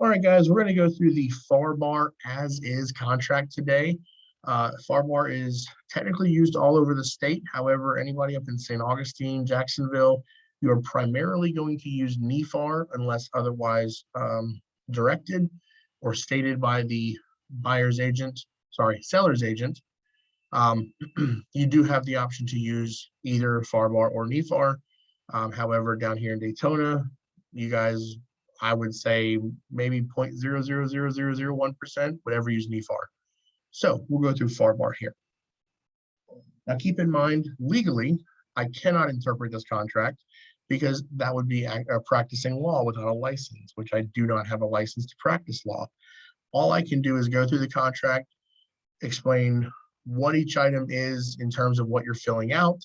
All right, guys, we're going to go through the FARBAR as is contract today. FARBAR is technically used all over the state. However, anybody up in St. Augustine, Jacksonville, you are primarily going to use NEFAR unless otherwise directed or stated by the seller's agent. You do have the option to use either FARBAR or NEFAR. However, down here in Daytona, you guys, I would say maybe 0.000001% would ever use NEFAR. So we'll go through FARBAR here. Now keep in mind, legally, I cannot interpret this contract because that would be practicing law without a license, which I do not have a license to practice law. All I can do is go through the contract, explain what each item is in terms of what you're filling out,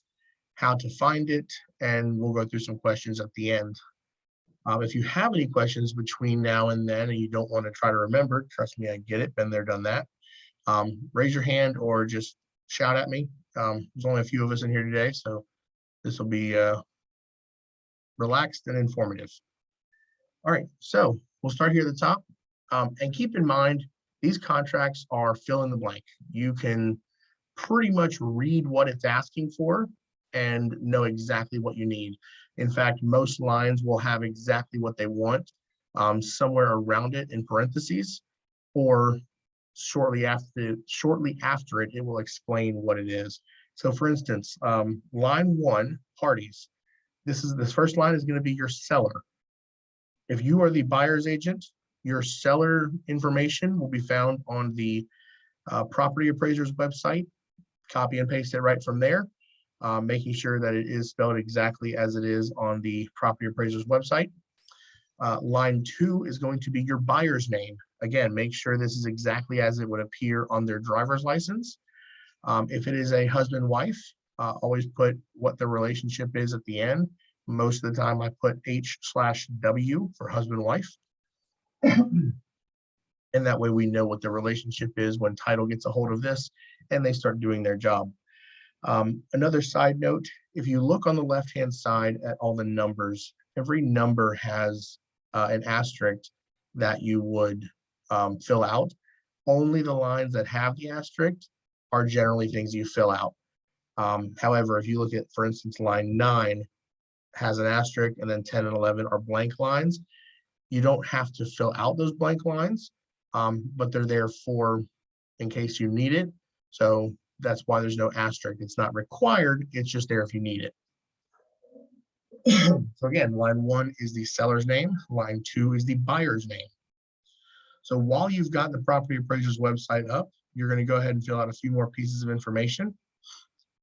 how to find it, and we'll go through some questions at the end. If you have any questions between now and then and you don't want to try to remember, trust me, I get it, been there, done that. Raise your hand or just shout at me. There's only a few of us in here today, so this will be relaxed and informative. All right, so we'll start here at the top. And keep in mind, these contracts are fill in the blank. You can pretty much read what it's asking for and know exactly what you need. In fact, most lines will have exactly what they want somewhere around it in parentheses, or shortly after it, it will explain what it is. So for instance, line 1, parties. This first line is going to be your seller. If you are the buyer's agent, your seller information will be found on the property appraiser's website. Copy and paste it right from there, making sure that it is spelled exactly as it is on the property appraiser's website. Line 2 is going to be your buyer's name. Again, make sure this is exactly as it would appear on their driver's license. If it is a husband-wife, always put what the relationship is at the end. Most of the time I put H/W for husband-wife. And that way we know what the relationship is when title gets a hold of this and they start doing their job. Another side note, if you look on the left-hand side at all the numbers, every number has an asterisk that you would fill out. Only the lines that have the asterisk are generally things you fill out. However, if you look at, for instance, line 9 has an asterisk and then 10 and 11 are blank lines. You don't have to fill out those blank lines, but they're there for in case you need it. So that's why there's no asterisk. It's not required. It's just there if you need it. So again, line 1 is the seller's name. Line 2 is the buyer's name. So while you've got the property appraiser's website up, you're going to go ahead and fill out a few more pieces of information.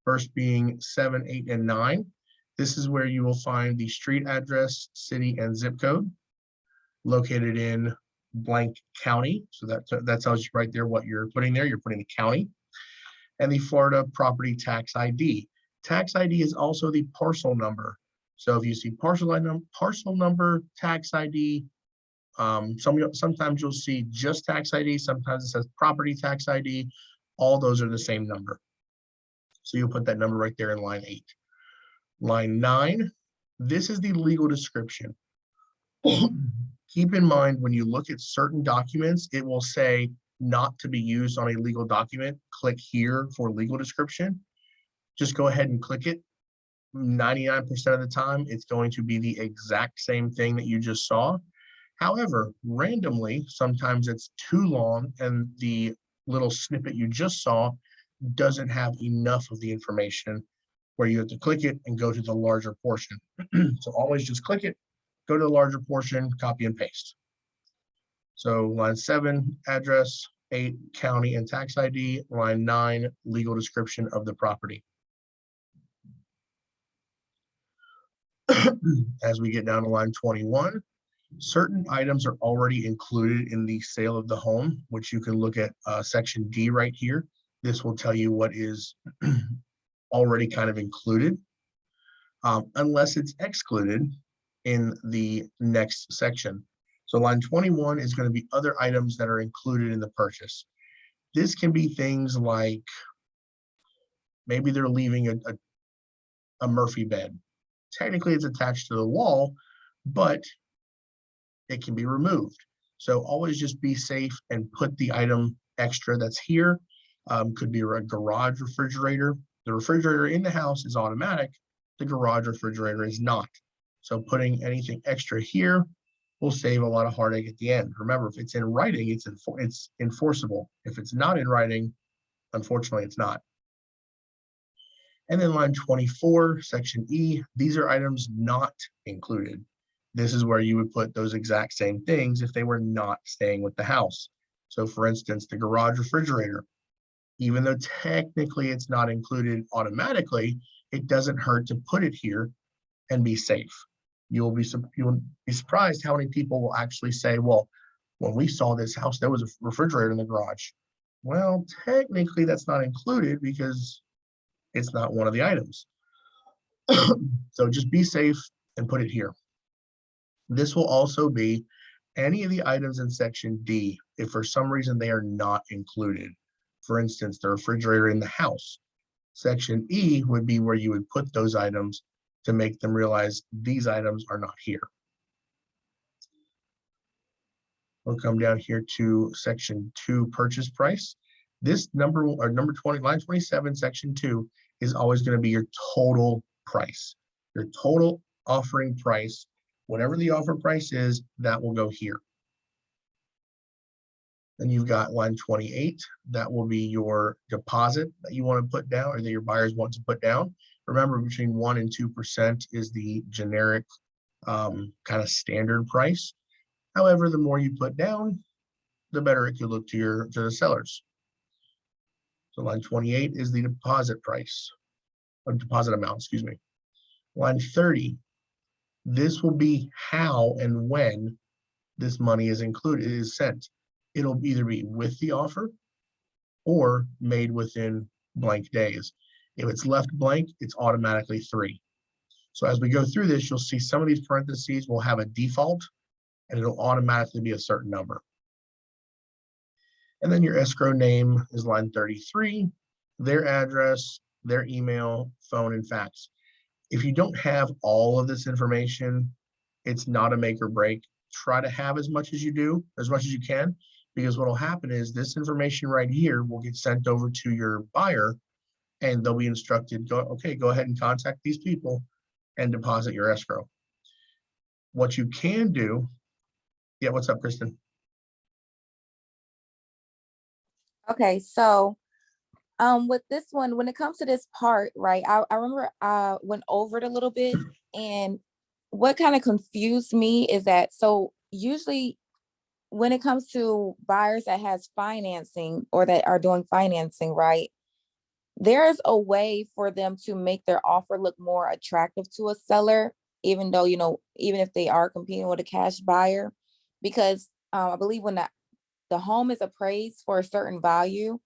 First being 7, 8, and 9. This is where you will find the street address, city, and zip code located in blank county. So that tells you right there what you're putting there. You're putting the county. And the Florida property tax ID. Tax ID is also the parcel number. So if you see parcel number, tax ID, sometimes you'll see just tax ID. Sometimes it says property tax ID. All those are the same number. So you'll put that number right there in line 8. Line 9, this is the legal description. Keep in mind, when you look at certain documents, it will say not to be used on a legal document. Click here for legal description. Just go ahead and click it. 99% of the time, it's going to be the exact same thing that you just saw. However, randomly, sometimes it's too long and the little snippet you just saw doesn't have enough of the information where you have to click it and go to the larger portion. So always just click it, go to the larger portion, copy and paste. So line 7, address, 8, county and tax ID, line 9, legal description of the property. As we get down to line 21, certain items are already included in the sale of the home, which you can look at section D right here. This will tell you what is already kind of included, unless it's excluded in the next section. So line 21 is going to be other items that are included in the purchase. This can be things like maybe they're leaving a Murphy bed. Technically it's attached to the wall, but it can be removed. So always just be safe and put the item extra that's here. Could be a garage refrigerator. The refrigerator in the house is automatic. The garage refrigerator is not. So putting anything extra here will save a lot of heartache at the end. Remember, if it's in writing, it's enforceable. If it's not in writing, unfortunately, it's not. And then line 24, section E, these are items not included. This is where you would put those exact same things if they were not staying with the house. So for instance, the garage refrigerator, even though technically it's not included automatically, it doesn't hurt to put it here and be safe. You'll be surprised how many people will actually say, well, when we saw this house, there was a refrigerator in the garage. Well, technically that's not included because it's not one of the items. So just be safe and put it here. This will also be any of the items in section D, if for some reason they are not included. For instance, the refrigerator in the house. Section E would be where you would put those items to make them realize these items are not here. We'll come down here to section 2, purchase price. This number 20, line 27, section 2 is always going to be your total price, your total offering price. Whatever the offer price is, that will go here. Then you've got line 28. That will be your deposit that you want to put down, or that your buyers want to put down. Remember, between 1% and 2% is the generic kind of standard price. However, the more you put down, the better it could look to the sellers. So line 28 is the deposit price, or deposit amount, excuse me. Line 30, this will be how and when this money is sent. It'll either be with the offer or made within blank days. If it's left blank, it's automatically 3. So as we go through this, you'll see some of these parentheses will have a default and it'll automatically be a certain number. And then your escrow name is line 33, their address, their email, phone, and fax. If you don't have all of this information, it's not a make or break. Try to have as much as you can, because what will happen is this information right here will get sent over to your buyer and they'll be instructed, go ahead and contact these people and deposit your escrow. What you can do, yeah, what's up, Kristen? Okay, so with this one, when it comes to this part, right, I remember I went over it a little bit, and what kind of confused me is that, so usually when it comes to buyers that has financing or that are doing financing, right, there's a way for them to make their offer look more attractive to a seller, even though, even if they are competing with a cash buyer, because I believe when the home is appraised for a certain value,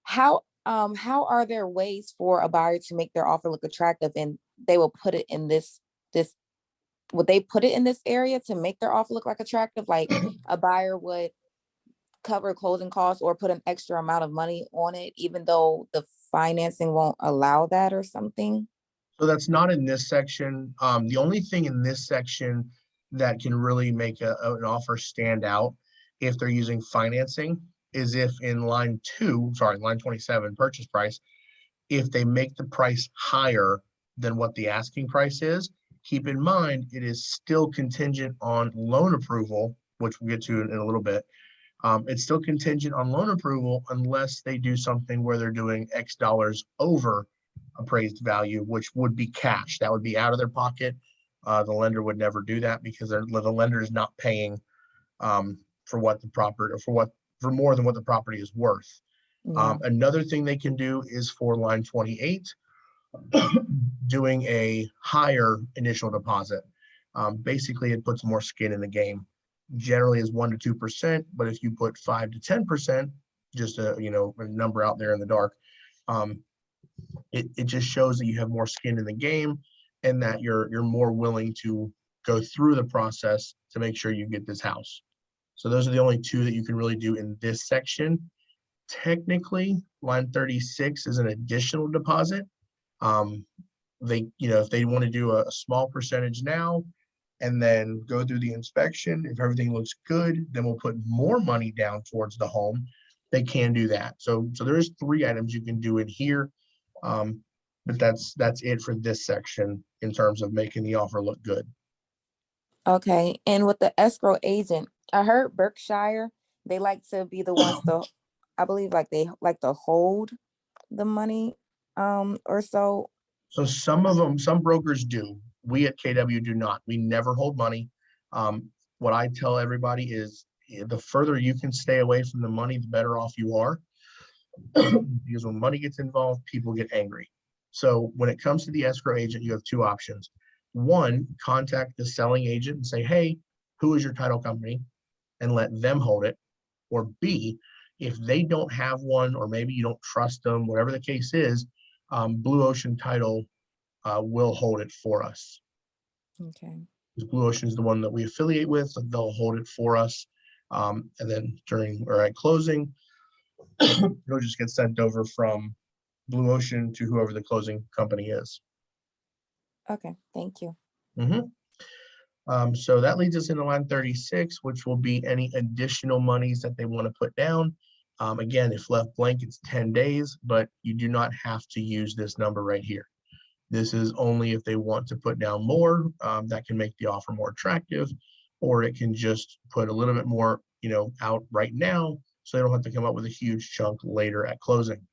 how are there ways for a buyer to make their offer look attractive, and they will put it in this would they put it in this area to make their offer look like attractive? Like a buyer would cover closing costs or put an extra amount of money on it, even though the financing won't allow that or something? So that's not in this section. The only thing in this section that can really make an offer stand out if they're using financing is if in line 27, purchase price, if they make the price higher than what the asking price is. Keep in mind, it is still contingent on loan approval, which we'll get to in a little bit. It's still contingent on loan approval unless they do something where they're doing X dollars over appraised value, which would be cash. That would be out of their pocket. The lender would never do that because the lender is not paying for what the property, or for more than what the property is worth. Yeah. Another thing they can do is for line 28, doing a higher initial deposit. Basically, it puts more skin in the game. Generally is 1% to 2%, but if you put 5% to 10%, just a number out there in the dark, it just shows that you have more skin in the game and that you're more willing to go through the process to make sure you get this house. So those are the only two that you can really do in this section. Technically, line 36 is an additional deposit. If they want to do a small percentage now, and then go through the inspection. If everything looks good, then we'll put more money down towards the home. They can do that. So there is 3 items you can do in here. But that's it for this section in terms of making the offer look good. Okay, and with the escrow agent, I heard Berkshire, they like to be the ones to, I believe like they like to hold the money, or so. So some of them, some brokers do. We at KW do not. We never hold money. What I tell everybody is the further you can stay away from the money, the better off you are. Because when money gets involved, people get angry. So when it comes to the escrow agent, you have 2 options. One, contact the selling agent and say, hey, who is your title company? And let them hold it. Or B, if they don't have one, or maybe you don't trust them, whatever the case is, Blue Ocean Title will hold it for us. Okay. Blue Ocean is the one that we affiliate with, so they'll hold it for us. And then during or at closing, it'll just get sent over from Blue Ocean to whoever the closing company is. Okay, thank you. So that leads us into line 36, which will be any additional monies that they want to put down. Again, if left blank, it's 10 days, but you do not have to use this number right here. This is only if they want to put down more, that can make the offer more attractive, or it can just put a little bit more, out right now, so they don't have to come up with a huge chunk later at closing.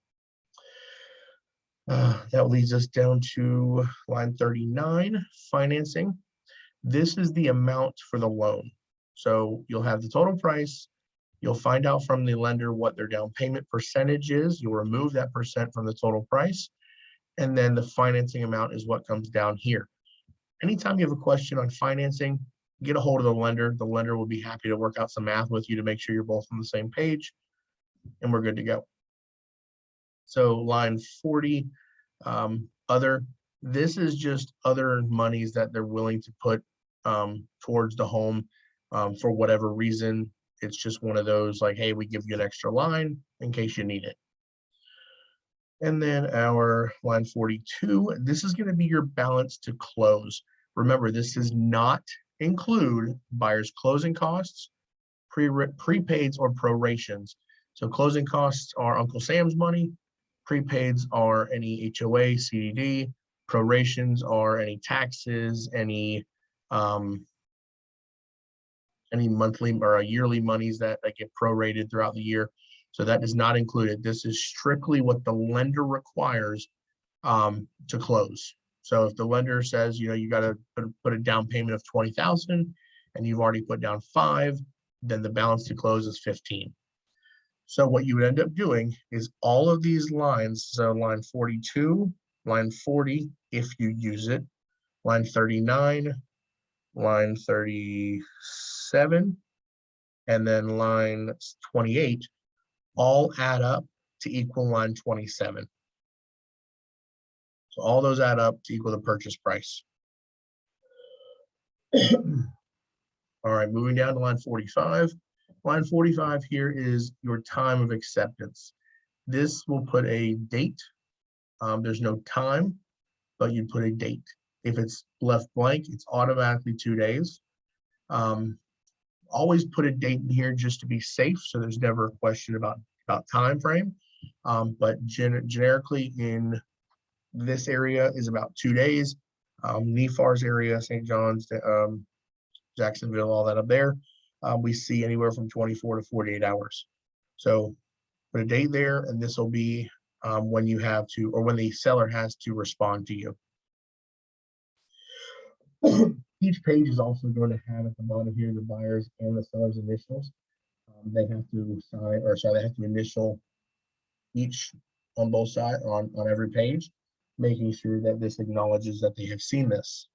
That leads us down to line 39, financing. This is the amount for the loan. So you'll have the total price. You'll find out from the lender what their down payment percentage is. You'll remove that percent from the total price. And then the financing amount is what comes down here. Anytime you have a question on financing, get a hold of the lender. The lender will be happy to work out some math with you to make sure you're both on the same page, and we're good to go. So line 40, other, this is just other monies that they're willing to put towards the home for whatever reason. It's just one of those like, hey, we give you an extra line in case you need it. And then our line 42, this is going to be your balance to close. Remember, this does not include buyer's closing costs, prepaids, or prorations. So closing costs are Uncle Sam's money. Prepaids are any HOA, CDD. Prorations are any taxes, any monthly or yearly monies that get prorated throughout the year. So that is not included. This is strictly what the lender requires to close. So if the lender says, you got to put a down payment of 20,000 and you've already put down 5, then the balance to close is 15. So what you would end up doing is all of these lines, so line 42, line 40, if you use it, line 39, line 37, and then line 28, all add up to equal line 27. So all those add up to equal the purchase price. All right, moving down to line 45. Line 45 here is your time of acceptance. This will put a date. There's no time, but you put a date. If it's left blank, it's automatically 2 days. Always put a date in here just to be safe, so there's never a question about time frame. But generically in this area is about 2 days. NEFAR's area, St. John's, Jacksonville, all that up there, we see anywhere from 24 to 48 hours. So put a date there, and this will be when you have to, or when the seller has to respond to you. Each page is also going to have at the bottom here the buyer's and the seller's initials. They have to sign, or sorry, they have to initial each on both sides on every page, making sure that this acknowledges that they have seen this.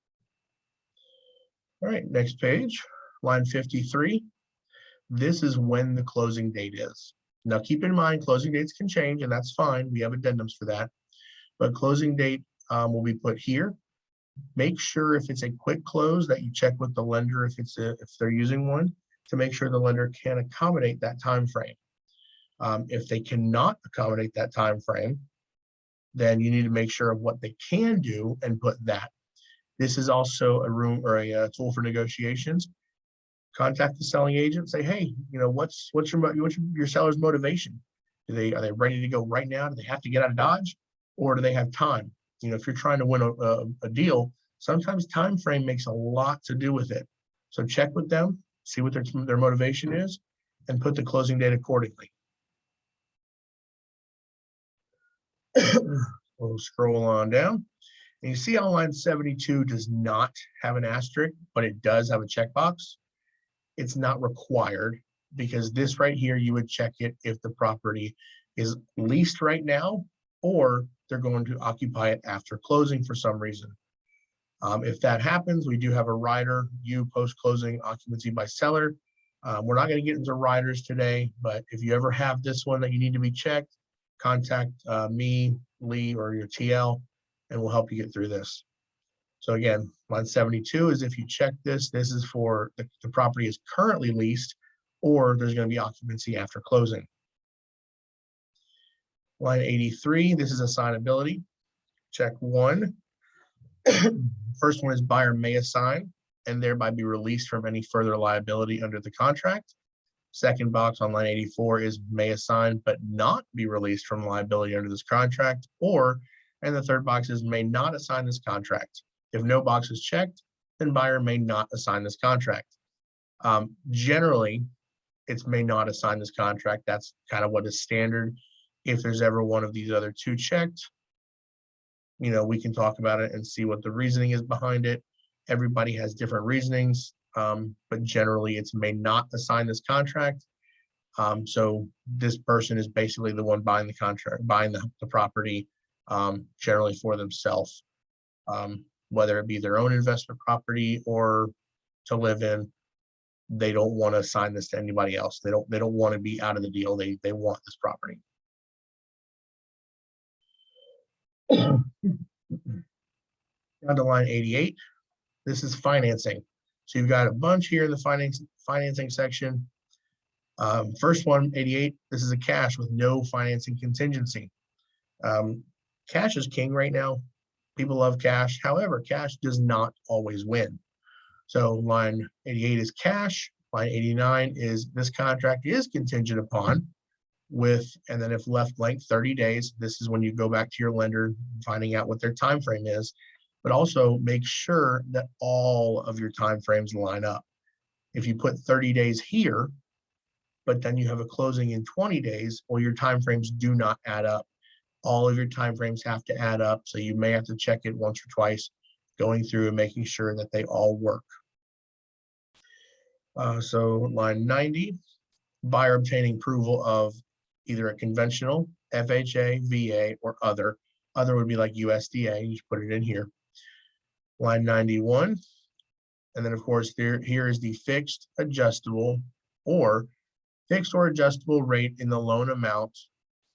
All right, next page, line 53. This is when the closing date is. Now keep in mind, closing dates can change, and that's fine. We have addendums for that. But closing date will be put here. Make sure if it's a quick close that you check with the lender if they're using one, to make sure the lender can accommodate that time frame. If they cannot accommodate that time frame, then you need to make sure of what they can do and put that. This is also a room or a tool for negotiations. Contact the selling agent, say, hey, what's your seller's motivation? Are they ready to go right now? Do they have to get out of Dodge, or do they have time? If you're trying to win a deal, sometimes time frame makes a lot to do with it. So check with them, see what their motivation is, and put the closing date accordingly. We'll scroll on down. And you see on line 72 does not have an asterisk, but it does have a checkbox. It's not required, because this right here, you would check it if the property is leased right now, or they're going to occupy it after closing for some reason. If that happens, we do have a rider, post-closing occupancy by seller. We're not going to get into riders today, but if you ever have this one that you need to be checked, contact me, Lee, or your TL, and we'll help you get through this. So again, line 72 is if you check this, this is for the property is currently leased, or there's going to be occupancy after closing. Line 83, this is assignability. Check 1. First one is buyer may assign and thereby be released from any further liability under the contract. Second box on line 84 is may assign but not be released from liability under this contract, and the third box is may not assign this contract. If no box is checked, then buyer may not assign this contract. Generally, it's may not assign this contract. That's kind of what is standard. If there's ever one of these other two checked, we can talk about it and see what the reasoning is behind it. Everybody has different reasonings, but generally it's may not assign this contract. So this person is basically the one buying the contract, buying the property, generally for themselves, whether it be their own investment property or to live in. They don't want to assign this to anybody else. They don't want to be out of the deal. They want this property. Down to line 88. This is financing. So you've got a bunch here in the financing section. First one, 88, this is a cash with no financing contingency. Cash is king right now. People love cash. However, cash does not always win. So line 88 is cash. Line 89 is this contract is contingent upon and then if left blank 30 days, this is when you go back to your lender, finding out what their time frame is, but also make sure that all of your time frames line up. If you put 30 days here, but then you have a closing in 20 days, well, your time frames do not add up. All of your time frames have to add up, so you may have to check it once or twice, going through and making sure that they all work. So line 90, buyer obtaining approval of either a conventional, FHA, VA, or other. Other would be like USDA, you just put it in here. Line 91, and then of course here is the fixed, adjustable, or fixed or adjustable rate in the loan amount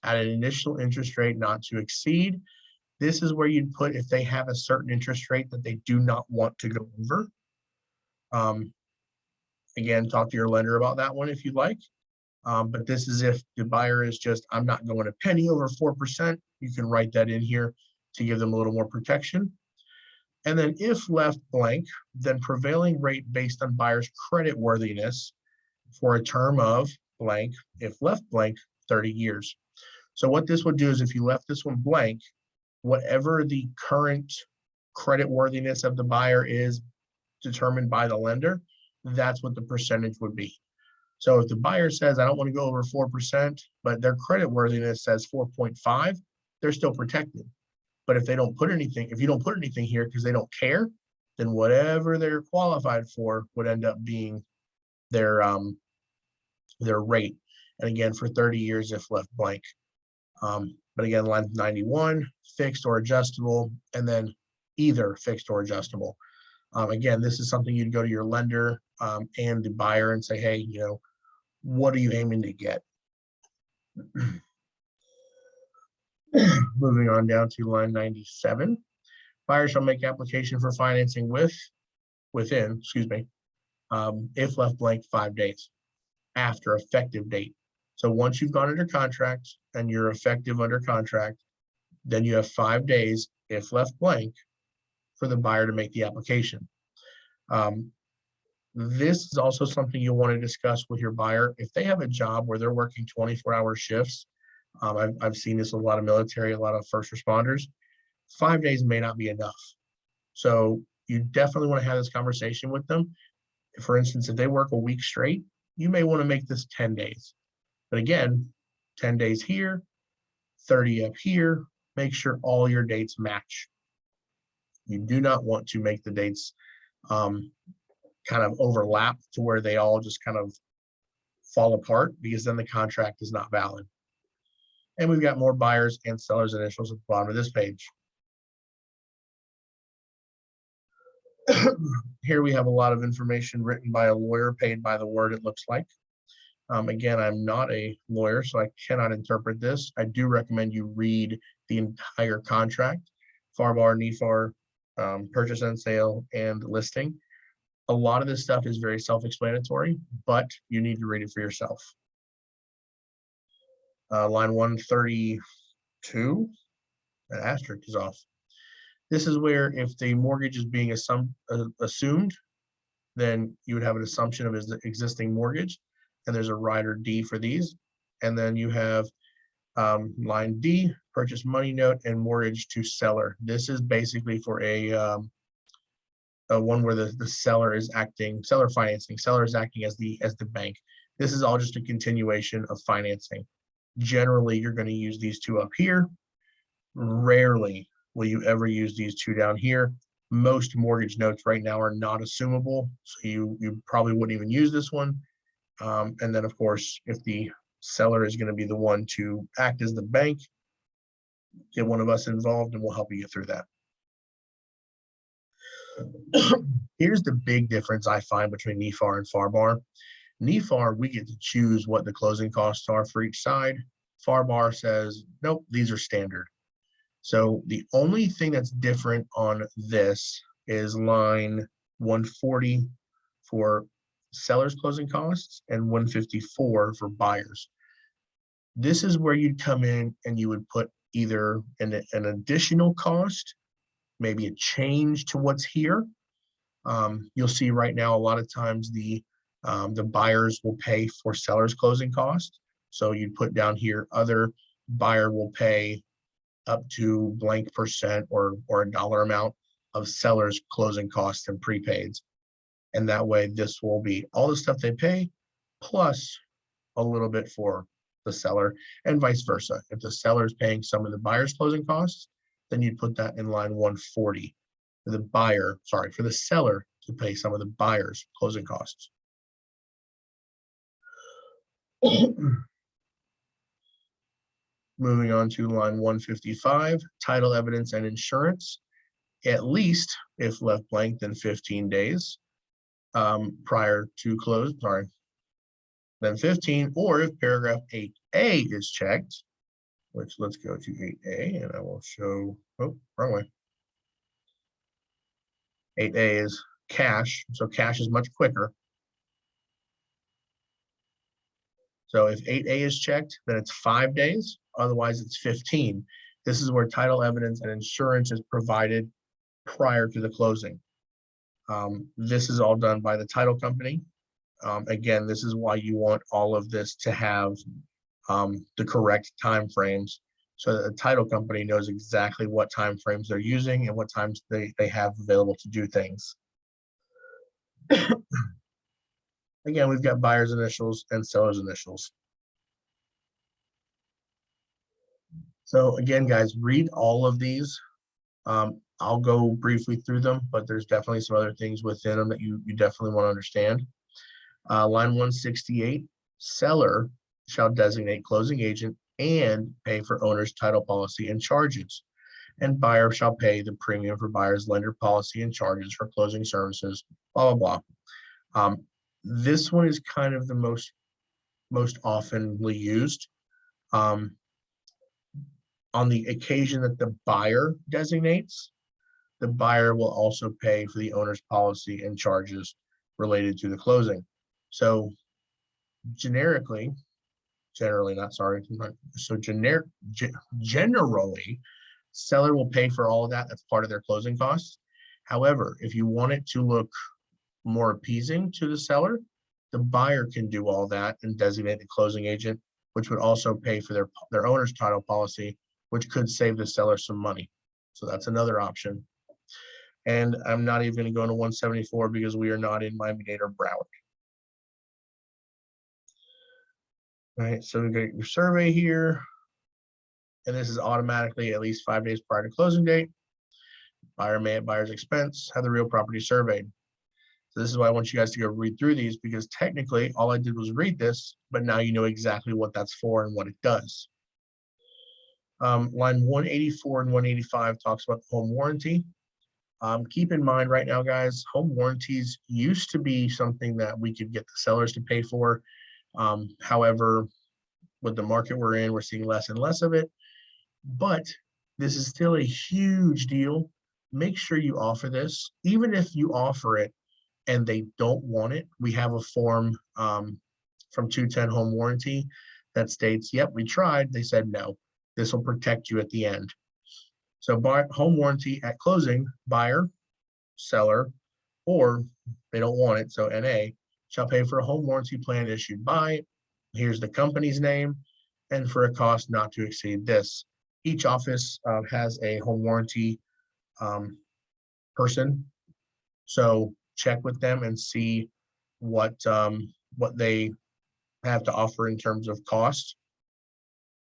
at an initial interest rate not to exceed. This is where you'd put if they have a certain interest rate that they do not want to go over. Again, talk to your lender about that one if you'd like. But this is if the buyer is just, I'm not going a penny over 4%. You can write that in here to give them a little more protection. And then if left blank, then prevailing rate based on buyer's credit worthiness for a term of blank, if left blank, 30 years. So what this would do is if you left this one blank, whatever the current credit worthiness of the buyer is determined by the lender, that's what the percentage would be. So if the buyer says, I don't want to go over 4%, but their credit worthiness says 4.5, they're still protected. But if they don't put anything, if you don't put anything here because they don't care, then whatever they're qualified for would end up being their rate. And again, for 30 years if left blank. But again, line 91, fixed or adjustable, and then either fixed or adjustable. Again, this is something you'd go to your lender and the buyer and say, hey, what are you aiming to get? Moving on down to line 97. Buyer shall make application for financing within, if left blank 5 days after effective date. So once you've gone under contract and you're effective under contract, then you have 5 days, if left blank, for the buyer to make the application. This is also something you'll want to discuss with your buyer. If they have a job where they're working 24-hour shifts, I've seen this with a lot of military, a lot of first responders, 5 days may not be enough. So you definitely want to have this conversation with them. For instance, if they work a week straight, you may want to make this 10 days. But again, 10 days here, 30 up here, make sure all your dates match. You do not want to make the dates kind of overlap to where they all just kind of fall apart, because then the contract is not valid. And we've got more buyers and sellers initials at the bottom of this page. Here we have a lot of information written by a lawyer, paid by the word, it looks like. Again, I'm not a lawyer, so I cannot interpret this. I do recommend you read the entire contract, FARBAR, NEFAR, purchase and sale, and listing. A lot of this stuff is very self-explanatory, but you need to read it for yourself. Line 132, an asterisk is off. This is where if the mortgage is being assumed, then you would have an assumption of his existing mortgage, and there's a rider D for these. And then you have line D, purchase money note and mortgage to seller. This is basically for a one where the seller is acting, seller financing, seller is acting as the bank. This is all just a continuation of financing. Generally, you're going to use these two up here. Rarely will you ever use these two down here. Most mortgage notes right now are not assumable, so you probably wouldn't even use this one. And then, of course, if the seller is going to be the one to act as the bank, get one of us involved and we'll help you get through that. Here's the big difference I find between NEFAR and FARBAR. NEFAR, we get to choose what the closing costs are for each side. FARBAR says, nope, these are standard. So the only thing that's different on this is line 140 for sellers closing costs and 154 for buyers. This is where you'd come in and you would put either an additional cost, maybe a change to what's here. You'll see right now a lot of times the buyers will pay for sellers closing costs. So you'd put down here, other buyer will pay up to blank percent or a dollar amount of sellers closing costs and prepaids. And that way this will be all the stuff they pay plus a little bit for the seller, and vice versa. If the seller is paying some of the buyer's closing costs, then you'd put that in line 140 for the buyer, sorry, for the seller to pay some of the buyer's closing costs. Moving on to line 155, title evidence and insurance, at least if left blank than 15 days prior to close, sorry, then 15, or if paragraph 8A is checked, which let's go to 8A and I will show, oh, wrong way. 8A is cash, so cash is much quicker. So if 8A is checked, then it's 5 days, otherwise it's 15. This is where title evidence and insurance is provided prior to the closing. This is all done by the title company. Again, this is why you want all of this to have the correct timeframes, so that the title company knows exactly what timeframes they're using and what times they have available to do things. Again, we've got buyer's initials and seller's initials. So again, guys, read all of these. I'll go briefly through them, but there's definitely some other things within them that you definitely want to understand. Line 168, seller shall designate closing agent and pay for owner's title policy and charges, and buyer shall pay the premium for buyer's lender policy and charges for closing services, blah, blah, blah. This one is kind of the most oftenly used. On the occasion that the buyer designates, the buyer will also pay for the owner's policy and charges related to the closing. So generally, generally, seller will pay for all of that. That's part of their closing costs. However, if you want it to look more appeasing to the seller, the buyer can do all that and designate the closing agent, which would also pay for their owner's title policy, which could save the seller some money. So that's another option. And I'm not even going to go into 174 because we are not in Miami-Dade or Broward. All right, so we got your survey here. And this is automatically at least 5 days prior to closing date. Buyer may at buyer's expense have the real property surveyed. So this is why I want you guys to go read through these, because technically all I did was read this, but now you know exactly what that's for and what it does. Line 184 and 185 talks about the home warranty. Keep in mind right now, guys, home warranties used to be something that we could get the sellers to pay for. However, with the market we're in, we're seeing less and less of it. But this is still a huge deal. Make sure you offer this. Even if you offer it and they don't want it, we have a form from 210 Home Warranty that states, yep, we tried. They said no. This will protect you at the end. So home warranty at closing, buyer, seller, or they don't want it, so NA, shall pay for a home warranty plan issued by, here's the company's name, and for a cost not to exceed this. Each office has a home warranty person, so check with them and see what they have to offer in terms of cost,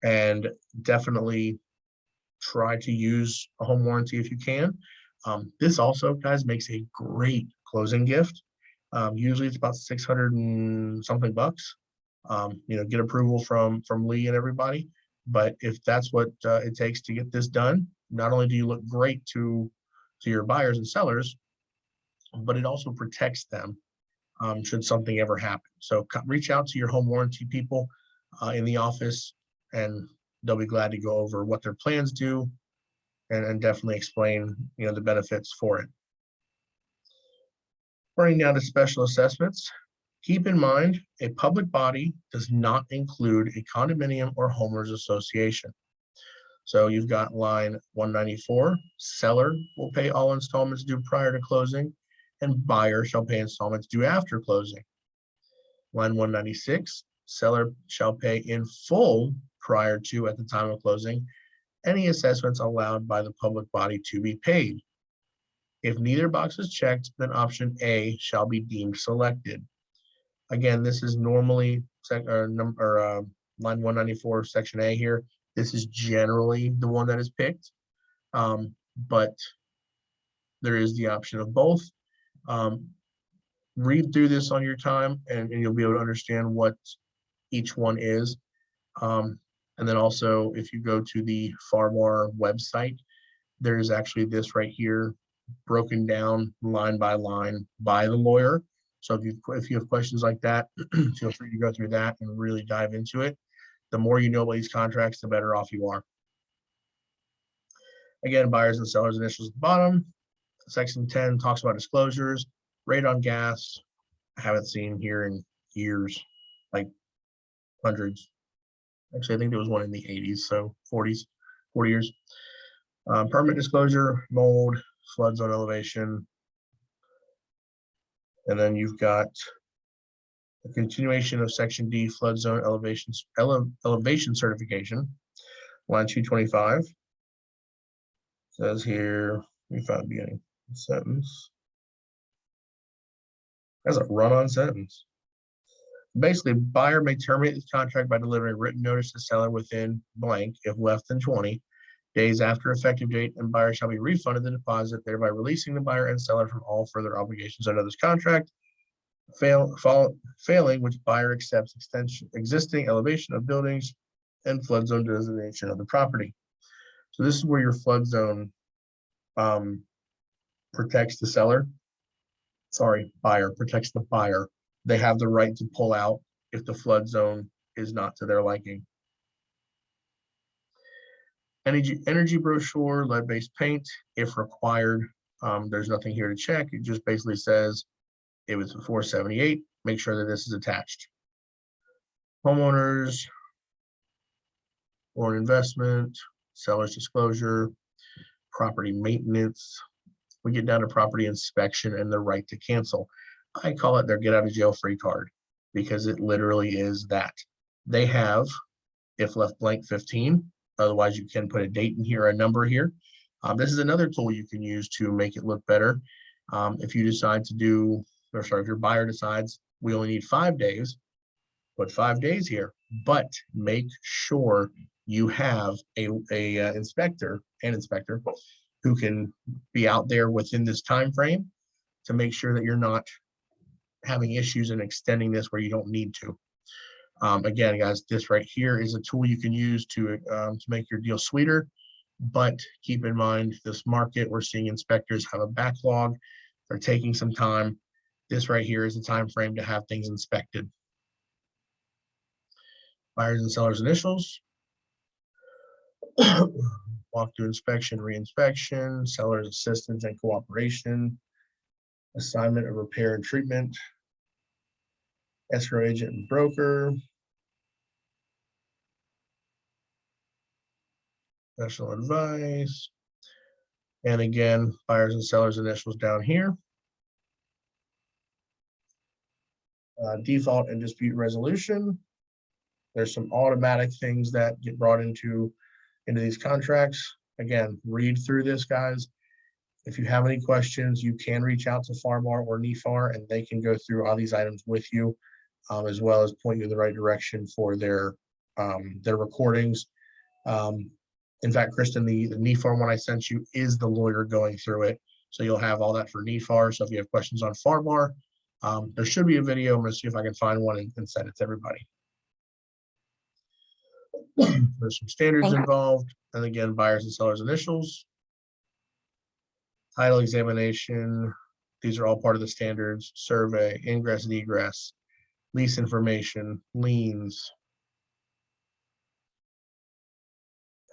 and definitely try to use a home warranty if you can. This also, guys, makes a great closing gift. Usually it's about 600 and something bucks. Get approval from Lee and everybody. But if that's what it takes to get this done, not only do you look great to your buyers and sellers, but it also protects them should something ever happen. So reach out to your home warranty people in the office, and they'll be glad to go over what their plans do and definitely explain the benefits for it. Running down to special assessments. Keep in mind, a public body does not include a condominium or homeowners association. So you've got line 194, seller will pay all installments due prior to closing, and buyer shall pay installments due after closing. Line 196, seller shall pay in full prior to, at the time of closing, any assessments allowed by the public body to be paid. If neither box is checked, then option A shall be deemed selected. Again, this is normally line 194, section A here. This is generally the one that is picked, but there is the option of both. Read through this on your time, and you'll be able to understand what each one is. And then also, if you go to the FARBAR website, there's actually this right here broken down line by line by the lawyer. So if you have questions like that, feel free to go through that and really dive into it. The more you know about these contracts, the better off you are. Again, buyers and sellers initials at the bottom. Section 10 talks about disclosures, rate on gas. I haven't seen here in years, like hundreds. Actually, I think there was one in the 80s, so 40 years. Permit disclosure, mold, flood zone elevation. And then you've got a continuation of section D, flood zone elevation certification. Line 225 says here, we found the beginning sentence. That's a run-on sentence. Basically, buyer may terminate this contract by delivering written notice to seller within blank, if less than 20 days after effective date, and buyer shall be refunded the deposit, thereby releasing the buyer and seller from all further obligations under this contract. Failing which, buyer accepts existing elevation of buildings and flood zone designation of the property. So this is where your flood zone protects the seller. Sorry, buyer protects the buyer. They have the right to pull out if the flood zone is not to their liking. Energy brochure, lead-based paint, if required. There's nothing here to check. It just basically says it was 478. Make sure that this is attached. Homeowners, foreign investment, seller's disclosure, property maintenance, we get down to property inspection and the right to cancel. I call it their get out of jail free card because it literally is that. They have, if left blank, 15. Otherwise, you can put a date in here, a number here. This is another tool you can use to make it look better. If you decide to do, or sorry, if your buyer decides we only need 5 days, put 5 days here, but make sure you have a inspector who can be out there within this time frame to make sure that you're not having issues and extending this where you don't need to. Again, guys, this right here is a tool you can use to make your deal sweeter, but keep in mind this market, we're seeing inspectors have a backlog. They're taking some time. This right here is the time frame to have things inspected. Buyers and sellers initials. Walk through inspection, re-inspection, seller's assistance and cooperation, assignment of repair and treatment, escrow agent and broker, professional advice, and again, buyers and sellers initials down here. Default and dispute resolution. There's some automatic things that get brought into these contracts. Again, read through this, guys. If you have any questions, you can reach out to FARBAR or NIFAR, and they can go through all these items with you, as well as point you in the right direction for their recordings. In fact, Kristen, the NIFAR one I sent you is the lawyer going through it. So you'll have all that for NIFAR. So if you have questions on FARBAR, there should be a video. I'm going to see if I can find one and send it to everybody. There's some standards involved. And again, buyers and sellers initials. Title examination. These are all part of the standards. Survey, ingress and egress, lease information, liens.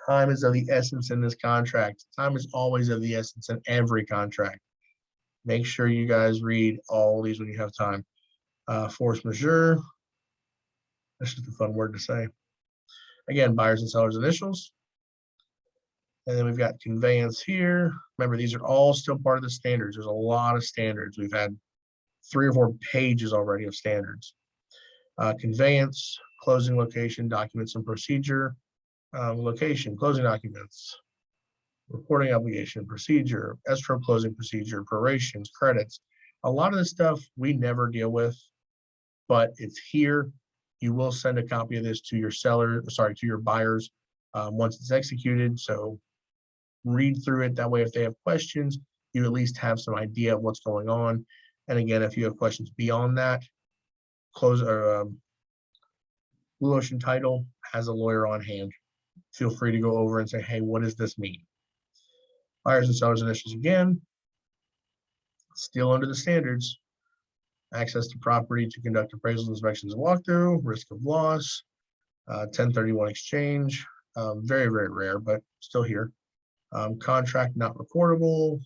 Time is of the essence in this contract. Time is always of the essence in every contract. Make sure you guys read all these when you have time. Force majeure. That's just a fun word to say. Again, buyers and sellers initials. And then we've got conveyance here. Remember, these are all still part of the standards. There's a lot of standards. We've had 3 or 4 pages already of standards. Conveyance, closing location, documents and procedure, location, closing documents, reporting obligation, procedure, escrow closing procedure, prorations, credits. A lot of this stuff we never deal with, but it's here. You will send a copy of this to your to your buyers once it's executed. So read through it. That way, if they have questions, you at least have some idea of what's going on. And again, if you have questions beyond that, Blue Ocean Title has a lawyer on hand. Feel free to go over and say, hey, what does this mean? Buyers and sellers initials again, still under the standards. Access to property to conduct appraisals, inspections, and walkthrough, risk of loss, 1031 exchange, very, very rare, but still here. Contract not recordable,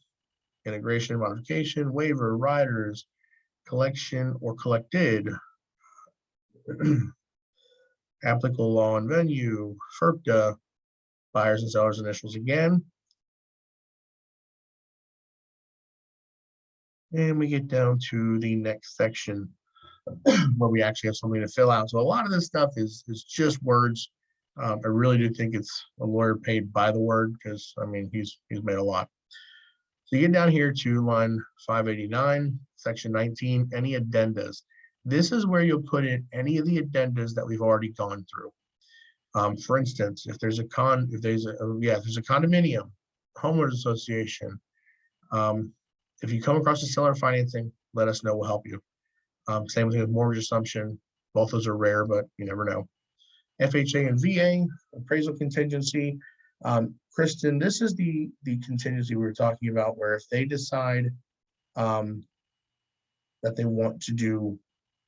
integration, modification, waiver, riders, collection or collected, applicable law and venue, FERPTA, buyers and sellers initials again. And we get down to the next section where we actually have something to fill out. So a lot of this stuff is just words. I really do think it's a lawyer paid by the word because, I mean, he's made a lot. So you get down here to line 589, section 19, any addendas. This is where you'll put in any of the addendas that we've already gone through. For instance, if there's a condominium, homeowners association, if you come across a seller financing, let us know, we'll help you. Same thing with mortgage assumption. Both those are rare, but you never know. FHA and VA, appraisal contingency. Kristen, this is the contingency we were talking about where if they decide that they want to do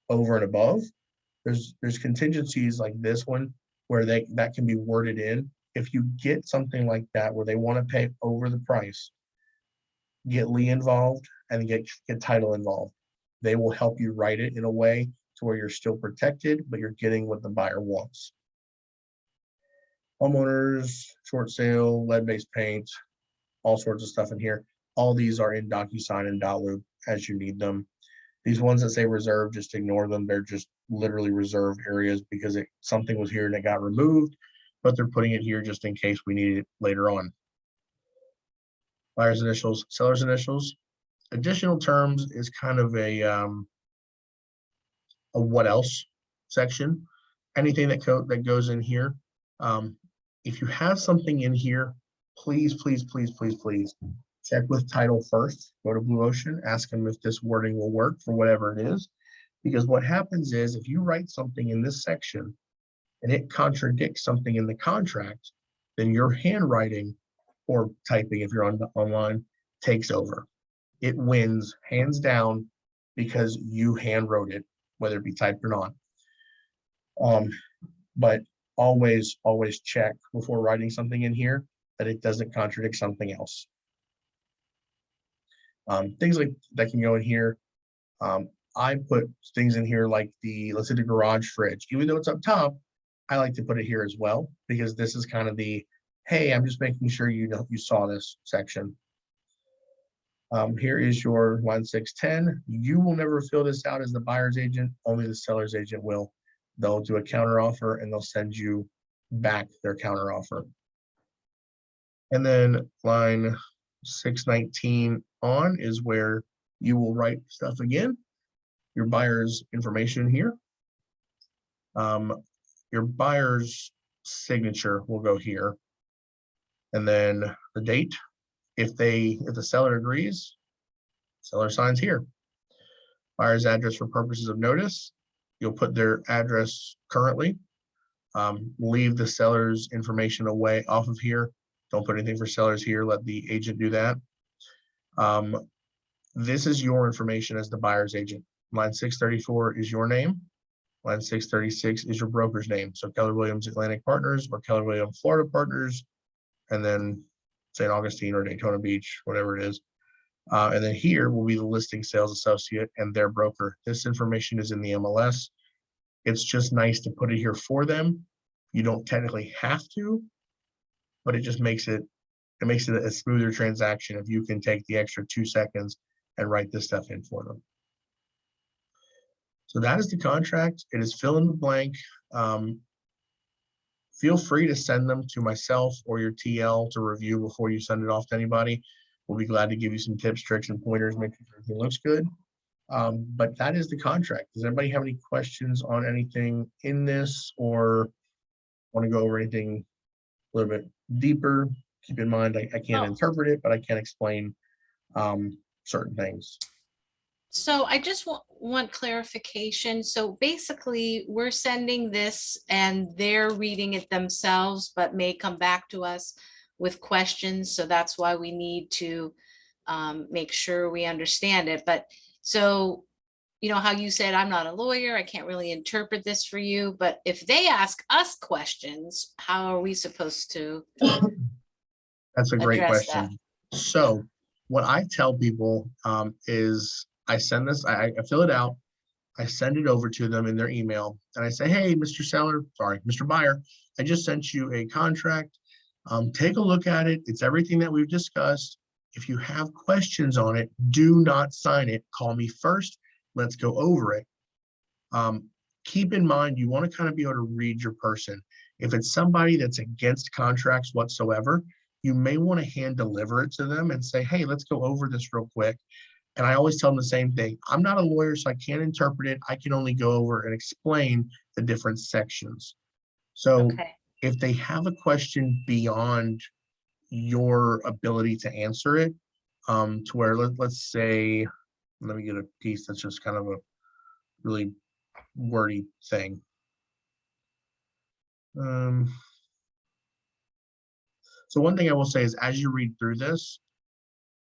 over and above, there's contingencies like this one where that can be worded in. If you get something like that where they want to pay over the price, get Lee involved and get title involved. They will help you write it in a way to where you're still protected, but you're getting what the buyer wants. Homeowners, short sale, lead-based paint, all sorts of stuff in here. All these are in DocuSign and Dotloop as you need them. These ones that say reserved, just ignore them. They're just literally reserved areas because something was here and it got removed, but they're putting it here just in case we need it later on. Buyer's initials, seller's initials. Additional terms is kind of a what else section. Anything that goes in here. If you have something in here, please check with title first. Go to Blue Ocean, ask them if this wording will work for whatever it is. Because what happens is if you write something in this section and it contradicts something in the contract, then your handwriting or typing, if you're online, takes over. It wins hands down because you hand wrote it, whether it be typed or not. But always check before writing something in here that it doesn't contradict something else. Things like that can go in here. I put things in here like let's say the garage fridge, even though it's up top, I like to put it here as well, because this is kind of the, hey, I'm just making sure you saw this section. Here is your line 610. You will never fill this out as the buyer's agent, only the seller's agent will. They'll do a counter offer and they'll send you back their counter offer. And then line 619 on is where you will write stuff again. Your buyer's information here. Your buyer's signature will go here. And then the date. If the seller agrees, seller signs here. Buyer's address for purposes of notice. You'll put their address currently. Leave the seller's information away off of here. Don't put anything for sellers here. Let the agent do that. This is your information as the buyer's agent. Line 634 is your name. Line 636 is your broker's name. So Keller Williams Atlantic Partners or Keller Williams Florida Partners, and then St. Augustine or Daytona Beach, whatever it is. And then here will be the listing sales associate and their broker. This information is in the MLS. It's just nice to put it here for them. You don't technically have to, but it just makes it a smoother transaction if you can take the extra 2 seconds and write this stuff in for them. So that is the contract. It is fill in the blank. Feel free to send them to myself or your TL to review before you send it off to anybody. We'll be glad to give you some tips, tricks, and pointers, make sure everything looks good. But that is the contract. Does anybody have any questions on anything in this or want to go over anything a little bit deeper? Keep in mind, I can't interpret it, but I can explain certain things. So I just want clarification. So basically, we're sending this and they're reading it themselves, but may come back to us with questions. So that's why we need to make sure we understand it. But so, you know how you said, I'm not a lawyer, I can't really interpret this for you. But if they ask us questions, how are we supposed to That's a great question. that? So what I tell people is I send this, I fill it out, I send it over to them in their email, and I say, hey, Mr. Buyer, I just sent you a contract. Take a look at it. It's everything that we've discussed. If you have questions on it, do not sign it. Call me first. Let's go over it. Keep in mind, you want to kind of be able to read your person. If it's somebody that's against contracts whatsoever, you may want to hand deliver it to them and say, hey, let's go over this real quick. And I always tell them the same thing. I'm not a lawyer, so I can't interpret it. I can only go over and explain the different sections. So if they have a question beyond your ability to answer it, to where let's say, let me get a piece that's just kind of a really wordy thing. So one thing I will say is, as you read through this,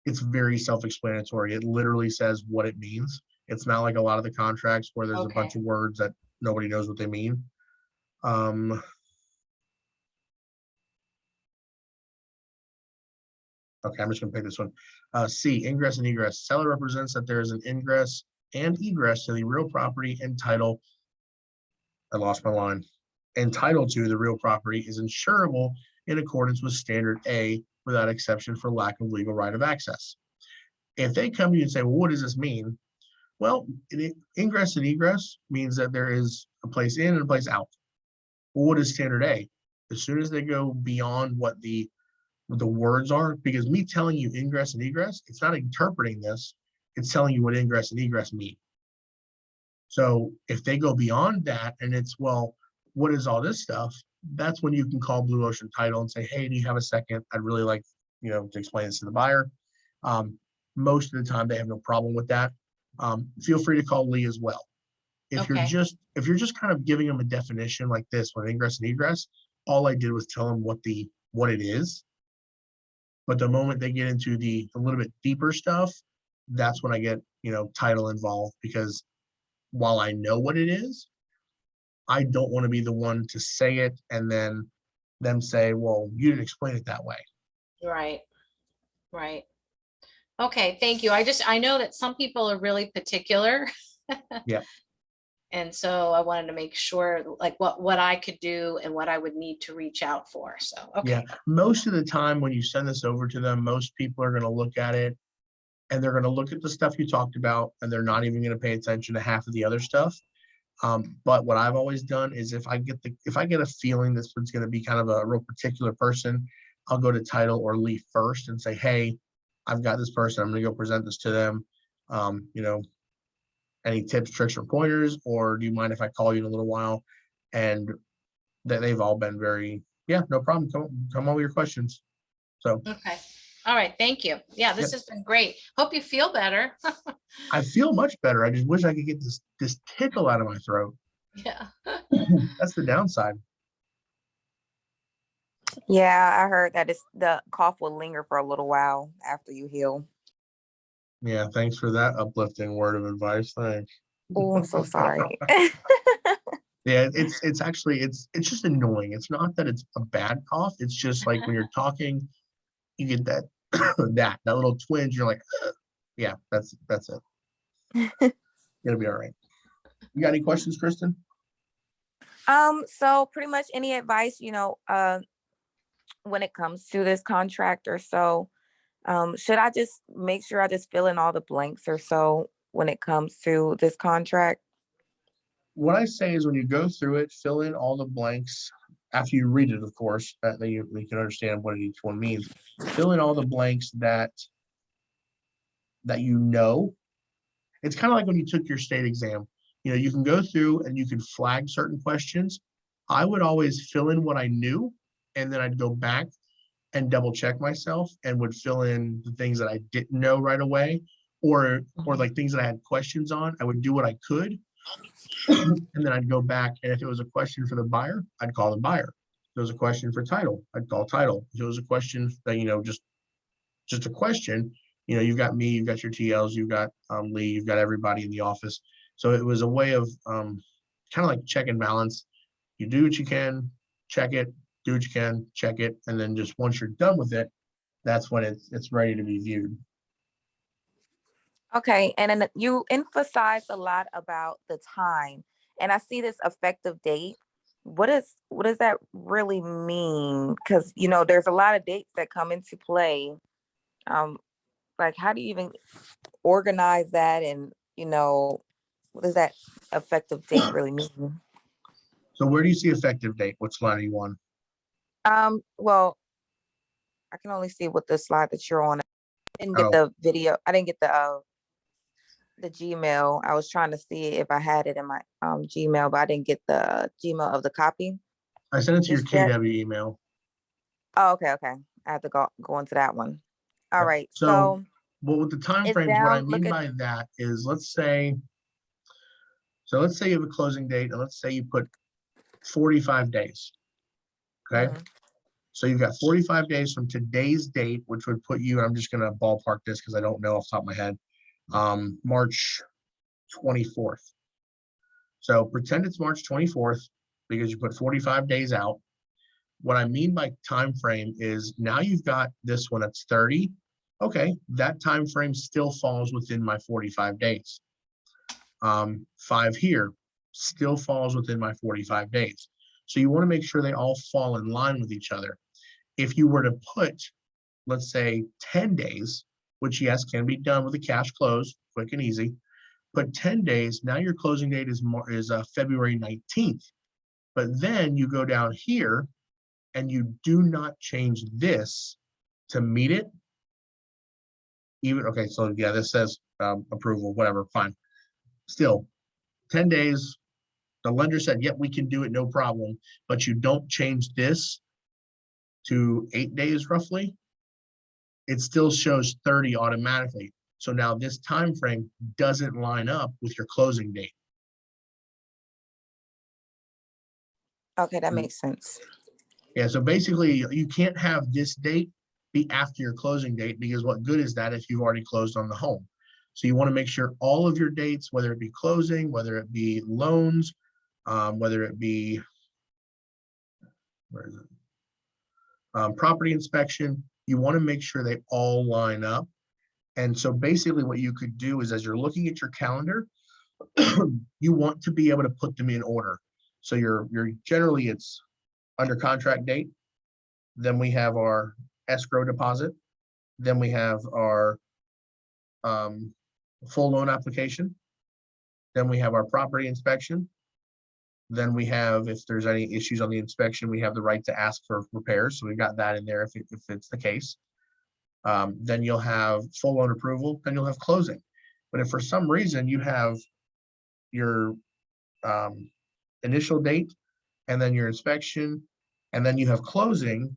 it's very self-explanatory. It literally says what it means. It's not like a lot of the contracts where there's a bunch of words that nobody knows what they mean. Okay, I'm just gonna pick this one. C, ingress and egress. Seller represents that there is an ingress and egress to the real property and title. I lost my line. Entitled to the real property is insurable in accordance with standard A without exception for lack of legal right of access. If they come to you and say, well, what does this mean? Well, ingress and egress means that there is a place in and a place out. Well, what is standard A? As soon as they go beyond what the words are, because me telling you ingress and egress, it's not interpreting this, it's telling you what ingress and egress mean. So if they go beyond that and it's, well, what is all this stuff? That's when you can call Blue Ocean Title and say, hey, do you have a second? I'd really like, to explain this to the buyer. Most of the time they have no problem with that. Feel free to call Lee as well. If you're Okay. just kind of giving them a definition like this with ingress and egress, all I did was tell them what it is. But the moment they get into a little bit deeper stuff, that's when I get, title involved, because while I know what it is, I don't want to be the one to say it and then them say, well, you didn't explain it that way. Right. Right. Okay, thank you. I know that some people are really particular. Yeah. And so I wanted to make sure like what I could do and what I would need to reach out for. So, Yeah. okay. Most of the time when you send this over to them, most people are going to look at it and they're going to look at the stuff you talked about and they're not even going to pay attention to half of the other stuff. But what I've always done is if I get a feeling this one's going to be kind of a real particular person, I'll go to title or Lee first and say, hey, I've got this person, I'm going to go present this to them. Any tips, tricks, or pointers, or do you mind if I call you in a little while? And that they've all been very, yeah, no problem. Come on with your questions. So, Okay. All right. Thank you. Yeah, this yep. has been great. Hope you feel better. I feel much better. I just wish I could get this tickle out of my throat. Yeah. That's the downside. Yeah, I heard that the cough will linger for a little while after you heal. Yeah, thanks for that uplifting word of advice. Thanks. Oh, I'm so sorry. Yeah, it's actually it's just annoying. It's not that it's a bad cough. It's just like when you're talking, you get that that little twinge. You're like, ugh. Yeah, that's it. It'll be all right. You got any questions, Kristen? So pretty much any advice, when it comes to this contract or so, should I just make sure I just fill in all the blanks or so when it comes to this contract? What I say is when you go through it, fill in all the blanks after you read it, of course, that you can understand what each one means. Fill in all the blanks that you know. It's kind of like when you took your state exam. You can go through and you can flag certain questions. I would always fill in what I knew, and then I'd go back and double check myself and would fill in the things that I didn't know right away, or like things that I had questions on. I would do what I could. And then I'd go back, and if it was a question for the buyer, I'd call the buyer. If it was a question for title, I'd call title. If it was a question that, just a question, you've got me, you've got your TLs, you've got Lee, you've got everybody in the office. So it was a way of kind of like check and balance. You do what you can, check it, do what you can, check it, and then just once you're done with it, that's when it's ready to be viewed. Okay, and then you emphasize a lot about the time, and I see this effective date. What does that really mean? Because there's a lot of dates that come into play. Like how do you even organize that, and what does that effective date really mean? So where do you see effective date? What slide are you on? Well, I can only see what the slide that you're on. I didn't get Oh, the video. I didn't get the Gmail. I was trying to see if I had it in my Gmail, but I didn't get the Gmail of the copy I sent it to your just yet. KW email. Oh, okay. I have to go into that one. All Yep. right. So, So well, with the time it's frames, what I down. mean by that is, let's say you have a closing date, and let's say you put 45 days. Okay. Mhm. So you've got 45 days from today's date, which would put you, and I'm just going to ballpark this because I don't know off the top of my head, March 24th. So pretend it's March 24th because you put 45 days out. What I mean by time frame is now you've got this one that's 30. Okay, that time frame still falls within my 45 days. 5 here still falls within my 45 days. So you want to make sure they all fall in line with each other. If you were to put, let's say, 10 days, which yes, can be done with a cash close, quick and easy. Put 10 days, now your closing date is February 19th. But then you go down here and you do not change this to meet it. Even, okay, so yeah, this says approval, whatever, fine. Still, 10 days, the lender said, yep, we can do it, no problem, but you don't change this to 8 days roughly, it still shows 30 automatically. So now this time frame doesn't line up with your closing date. Okay, that makes sense. Yeah, so basically you can't have this date be after your closing date, because what good is that if you've already closed on the home? So you want to make sure all of your dates, whether it be closing, whether it be loans, whether it be, where is it? Property inspection, you want to make sure they all line up. And so basically what you could do is, as you're looking at your calendar, you want to be able to put them in order. So you're generally, it's under contract date, then we have our escrow deposit, then we have our full loan application, then we have our property inspection, then we have, if there's any issues on the inspection, we have the right to ask for repairs, so we got that in there if it's the case. Then you'll have full loan approval, then you'll have closing. But if for some reason you have your initial date and then your inspection and then you have closing,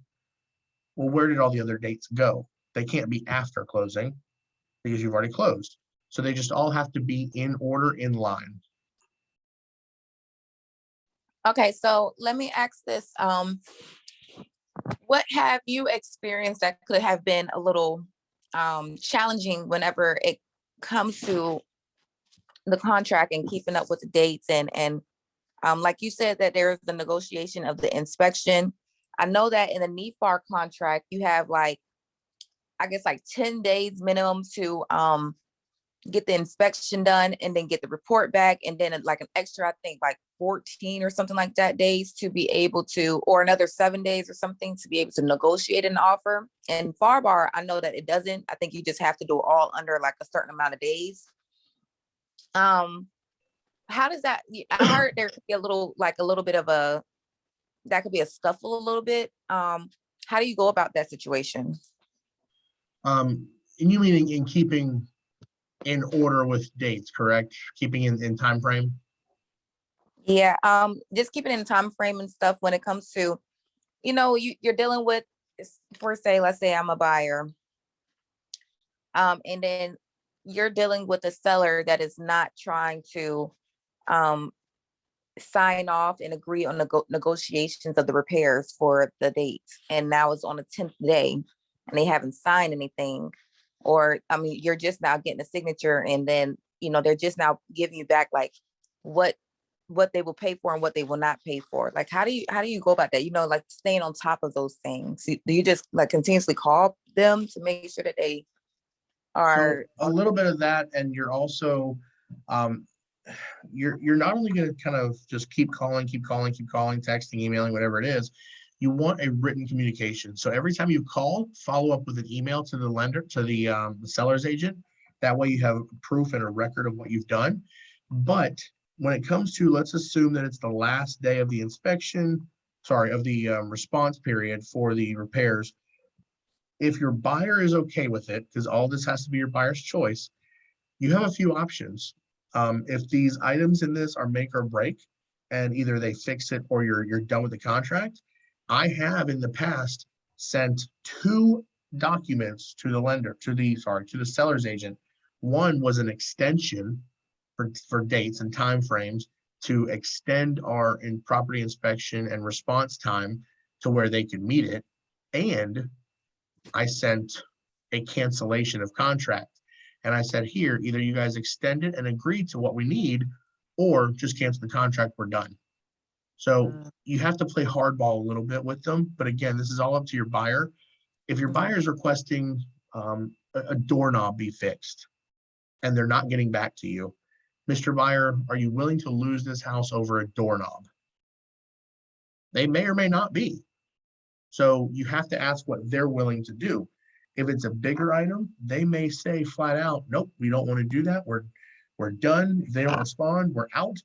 well, where did all the other dates go? They can't be after closing because you've already closed. So they just all have to be in order, in line. Okay, so let me ask this. What have you experienced that could have been a little challenging whenever it comes to the contract and keeping up with the dates and like you said that there's the negotiation of the inspection. I know that in the NEFAR contract, you have like, I guess like 10 days minimum to get the inspection done and then get the report back. And then like an extra, I think like 14 or something like that days to be able to, or another 7 days or something to be able to negotiate an offer. And FARBAR, I know that it doesn't. I think you just have to do it all under like a certain amount of days. How does that, I heard there could be a little bit of that could be a scuffle a little bit. How do you go about that situation? And you meaning in keeping in order with dates, correct? Keeping in time frame? Yeah, just keeping in time frame and stuff when it comes to, you're dealing with, for say, let's say I'm a buyer. And then you're dealing with a seller that is not trying to sign off and agree on negotiations of the repairs for the date. And now it's on the 10th day and they haven't signed anything. Or, I mean, you're just now getting a signature and then, they're just now giving you back like what they will pay for and what they will not pay for. Like, how do you go about that? Like staying on top of those things. Do you just like continuously call them to make sure that they are? So a little bit of that, and you're also, you're not only going to kind of just keep calling, texting, emailing, whatever it is. You want a written communication. So every time you call, follow up with an email to the lender, to the seller's agent. That way you have proof and a record of what you've done. But when it comes to, let's assume that it's the last day of the inspection, of the response period for the repairs. If your buyer is okay with it, because all this has to be your buyer's choice, you have a few options. If these items in this are make or break, and either they fix it or you're done with the contract, I have in the past sent 2 documents to the lender, to the seller's agent. One was an extension for dates and timeframes to extend our property inspection and response time to where they could meet it. And I sent a cancellation of contract. And I said, here, either you guys extend it and agree to what we need, or just cancel the contract, we're done. So you have to play hardball a little bit with them. But again, this is all up to your buyer. If your buyer is requesting a doorknob be fixed and they're not getting back to you, Mr. Buyer, are you willing to lose this house over a doorknob? They may or may not be. So you have to ask what they're willing to do. If it's a bigger item, they may say flat out, nope, we don't want to do that. We're done. If they don't respond, we're out.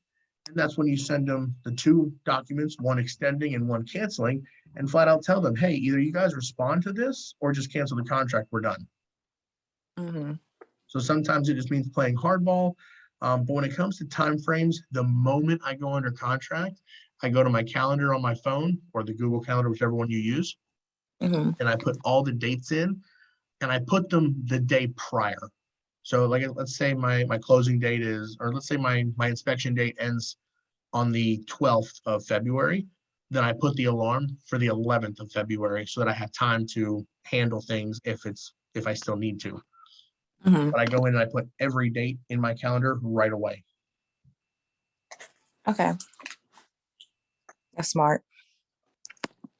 And that's when you send them the 2 documents, one extending and one canceling, and flat out tell them, hey, either you guys respond to this or just cancel the contract, we're done. Mhm. So sometimes it just means playing hardball. But when it comes to timeframes, the moment I go under contract, I go to my calendar on my phone or the Google Calendar, whichever one you use, Mhm. and I put all the dates in, and I put them the day prior. So like, let's say my closing date is, or let's say my inspection date ends on the 12th of February, then I put the alarm for the 11th of February so that I have time to handle things if I still need to. Mhm. But I go in and I put every date in my calendar right away. Okay. That's smart.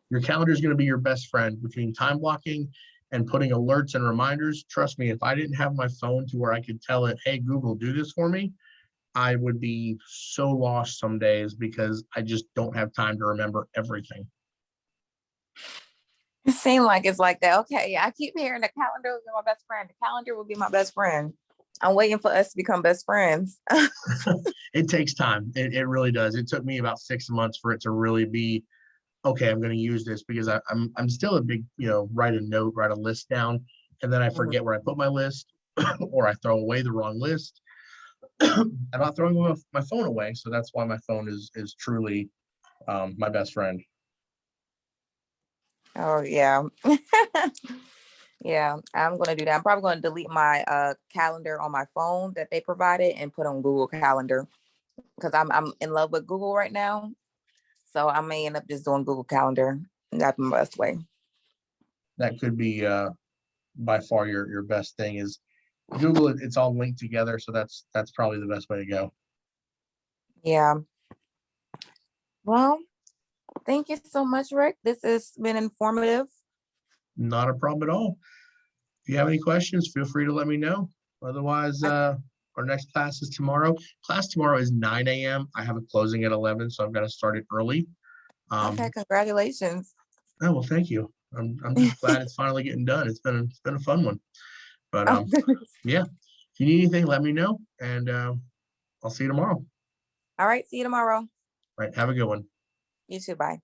Your calendar is going to be your best friend between time blocking and putting alerts and reminders. Trust me, if I didn't have my phone to where I could tell it, hey, Google, do this for me, I would be so lost some days because I just don't have time to remember everything. It seems like it's like that. Okay, I keep hearing the calendar will be my best friend. The calendar will be my best friend. I'm waiting for us to become best friends. It takes time. It really does. It took me about 6 months for it to really be, okay, I'm going to use this because I'm still a big, write a note, write a list down, and then I Mhm. forget where I put my list or I throw away the wrong list. I'm not throwing my phone away. So that's why my phone is truly my best friend. Oh yeah. Yeah, I'm gonna do that. I'm probably gonna delete my calendar on my phone that they provided and put on Google Calendar because I'm in love with Google right now. So I may end up just doing Google Calendar. That's my best way. That could be by far your best thing is Google. It's all linked together. So that's probably the best way to go. Yeah. Well, thank you so much, Rick. This has been informative. Not a problem at all. If you have any questions, feel free to let me know. Otherwise, our next class is tomorrow. Class tomorrow is 9 a.m. I have a closing at 11, so I've got to start it early. Okay, congratulations. Oh, well, thank you. I'm just glad it's finally getting done. It's been a fun one. But Oh, goodness. yeah, if you need anything, let me know, and I'll see you tomorrow. All right, see you tomorrow. All right, have a good one. You too. Bye.